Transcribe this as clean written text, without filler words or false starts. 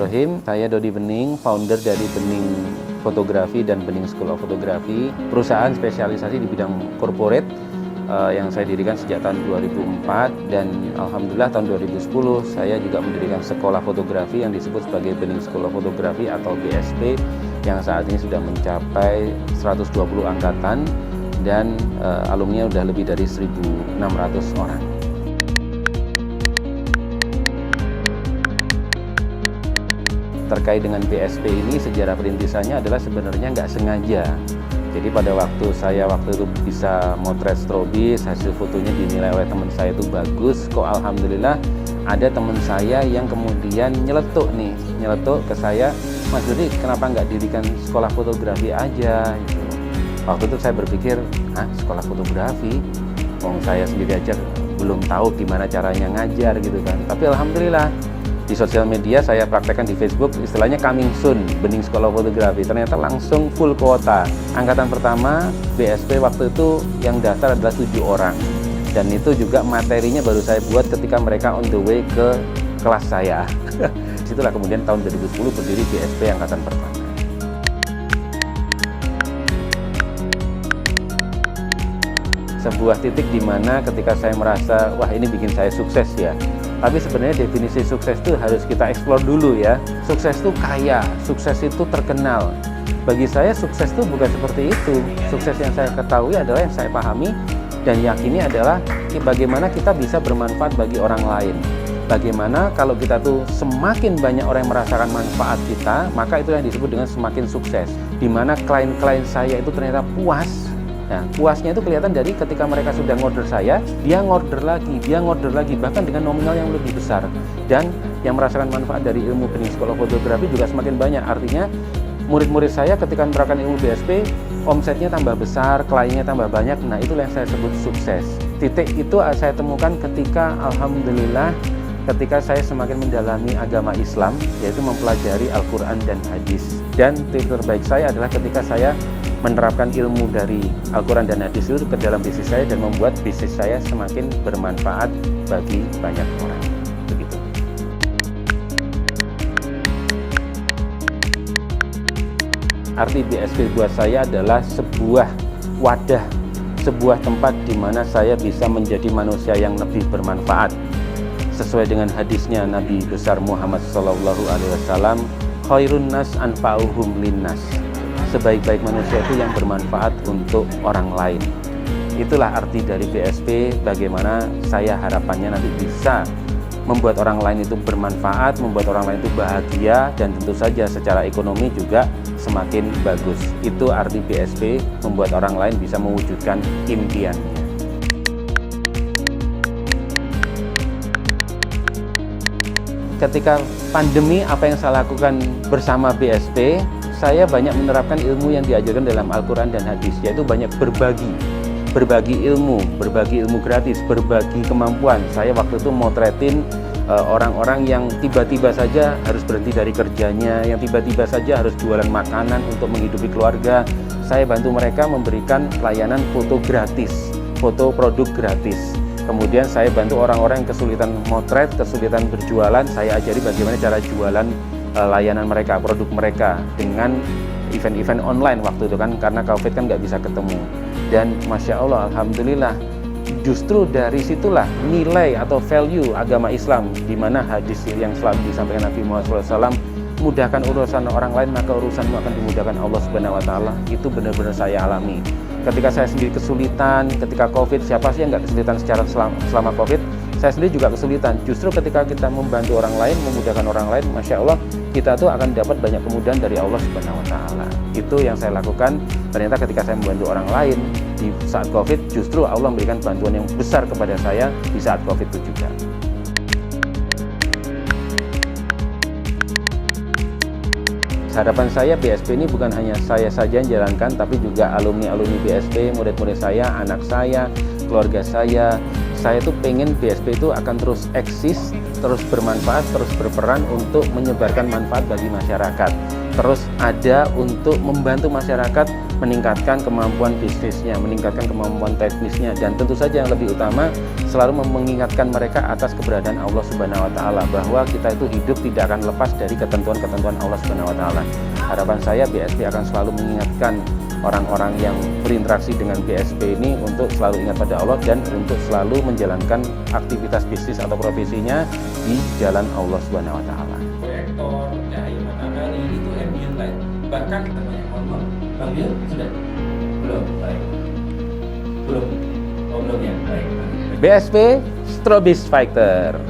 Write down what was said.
Bismillahirrahmanirrahim. Saya Dodi Bening, founder dari Bening Fotografi dan Bening School of Photography, perusahaan spesialisasi di bidang corporate yang saya dirikan sejak tahun 2004, dan alhamdulillah tahun 2010 saya juga mendirikan sekolah fotografi yang disebut sebagai Bening School of Photography atau BSP, yang saat ini sudah mencapai 120 angkatan dan alumni udah lebih dari 1.600 orang. Terkait dengan BSP ini, sejarah perintisannya adalah sebenarnya nggak sengaja. Jadi pada waktu itu bisa motret strobis, hasil fotonya dinilai oleh teman saya itu bagus, kok alhamdulillah ada teman saya yang kemudian nyeletuk ke saya, Mas Dodi, kenapa nggak dirikan sekolah fotografi aja? Gitu. Waktu itu saya berpikir, sekolah fotografi? Saya sendiri aja belum tahu gimana caranya ngajar gitu kan. Tapi alhamdulillah di sosial media saya praktekkan di Facebook, istilahnya coming soon, Bening Sekolah Fotografi. Ternyata langsung full kuota. Angkatan pertama BSP waktu itu yang daftar adalah 7 orang. Dan itu juga materinya baru saya buat ketika mereka on the way ke kelas saya. Disitulah kemudian tahun 2010 berdiri BSP angkatan pertama. Sebuah titik di mana ketika saya merasa, wah ini bikin saya sukses ya. Tapi sebenarnya definisi sukses itu harus kita eksplor dulu ya. Sukses itu kaya, sukses itu terkenal. Bagi saya sukses itu bukan seperti itu. Sukses yang saya ketahui adalah, yang saya pahami dan yakini adalah bagaimana kita bisa bermanfaat bagi orang lain. Bagaimana kalau kita tuh semakin banyak orang yang merasakan manfaat kita, maka itu yang disebut dengan semakin sukses. Di mana klien-klien saya itu ternyata puas. Nah, puasnya itu kelihatan dari ketika mereka sudah ngorder saya, dia ngorder lagi, bahkan dengan nominal yang lebih besar. Dan yang merasakan manfaat dari ilmu Bening School of Photography juga semakin banyak. Artinya, murid-murid saya ketika menerapkan ilmu BSP, omsetnya tambah besar, kliennya tambah banyak. Nah, itulah yang saya sebut sukses. Titik itu saya temukan ketika, alhamdulillah, ketika saya semakin mendalami agama Islam, yaitu mempelajari Al-Quran dan Hadis. Dan titik terbaik saya adalah ketika saya menerapkan ilmu dari Al-Quran dan Hadis itu ke dalam bisnis saya dan membuat bisnis saya semakin bermanfaat bagi banyak orang. Begitu. Arti BSP buat saya adalah sebuah wadah, sebuah tempat di mana saya bisa menjadi manusia yang lebih bermanfaat. Sesuai dengan hadisnya Nabi besar Muhammad SAW, khairun nas anfa'uhum linnas. Sebaik-baik manusia itu yang bermanfaat untuk orang lain. Itulah arti dari BSP, bagaimana saya harapannya nanti bisa membuat orang lain itu bermanfaat, membuat orang lain itu bahagia, dan tentu saja secara ekonomi juga semakin bagus. Itu arti BSP, membuat orang lain bisa mewujudkan impiannya. Ketika pandemi, apa yang saya lakukan bersama BSP, saya banyak menerapkan ilmu yang diajarkan dalam Al-Quran dan Hadis, yaitu banyak berbagi ilmu gratis, berbagi kemampuan. Saya waktu itu motretin orang-orang yang tiba-tiba saja harus berhenti dari kerjanya, yang tiba-tiba saja harus jualan makanan untuk menghidupi keluarga. Saya bantu mereka memberikan layanan foto gratis, foto produk gratis. Kemudian saya bantu orang-orang yang kesulitan motret, kesulitan berjualan, saya ajari bagaimana cara jualan layanan mereka, produk mereka dengan event-event online waktu itu kan, karena COVID kan nggak bisa ketemu. Dan Masya Allah, alhamdulillah, justru dari situlah nilai atau value agama Islam, di mana hadis yang selalu disampaikan Nabi Muhammad SAW, mudahkan urusan orang lain maka urusanmu akan dimudahkan Allah Subhanahu Wa Taala. Itu benar-benar saya alami. Ketika saya sendiri kesulitan, ketika COVID, siapa sih yang nggak kesulitan secara selama COVID? Saya sendiri juga kesulitan. Justru ketika kita membantu orang lain, memudahkan orang lain, Masya Allah, kita tuh akan dapat banyak kemudahan dari Allah Subhanahu Wa Taala. Itu yang saya lakukan. Ternyata ketika saya membantu orang lain di saat COVID, justru Allah memberikan bantuan yang besar kepada saya di saat COVID itu juga. Harapan saya BSP ini bukan hanya saya saja yang jalankan, tapi juga alumni-alumni BSP, murid-murid saya, anak saya, keluarga saya. Saya tuh pengen BSP itu akan terus eksis, terus bermanfaat, terus berperan untuk menyebarkan manfaat bagi masyarakat. terus ada untuk membantu masyarakat meningkatkan kemampuan bisnisnya, meningkatkan kemampuan teknisnya, dan tentu saja yang lebih utama selalu mengingatkan mereka atas keberadaan Allah Subhanahu wa taala, bahwa kita itu hidup tidak akan lepas dari ketentuan-ketentuan Allah Subhanahu wa taala. Harapan saya BSP akan selalu mengingatkan orang-orang yang berinteraksi dengan BSP ini untuk selalu ingat pada Allah dan untuk selalu menjalankan aktivitas bisnis atau profesinya di jalan Allah Subhanahu wa taala. Proyektor, cahaya matahari itu ambient light. Bahkan banyak ngomong, Bang Bil sudah? Belum, baik. Belum. Oh belum ya, baik. BSP Strobist Fighter.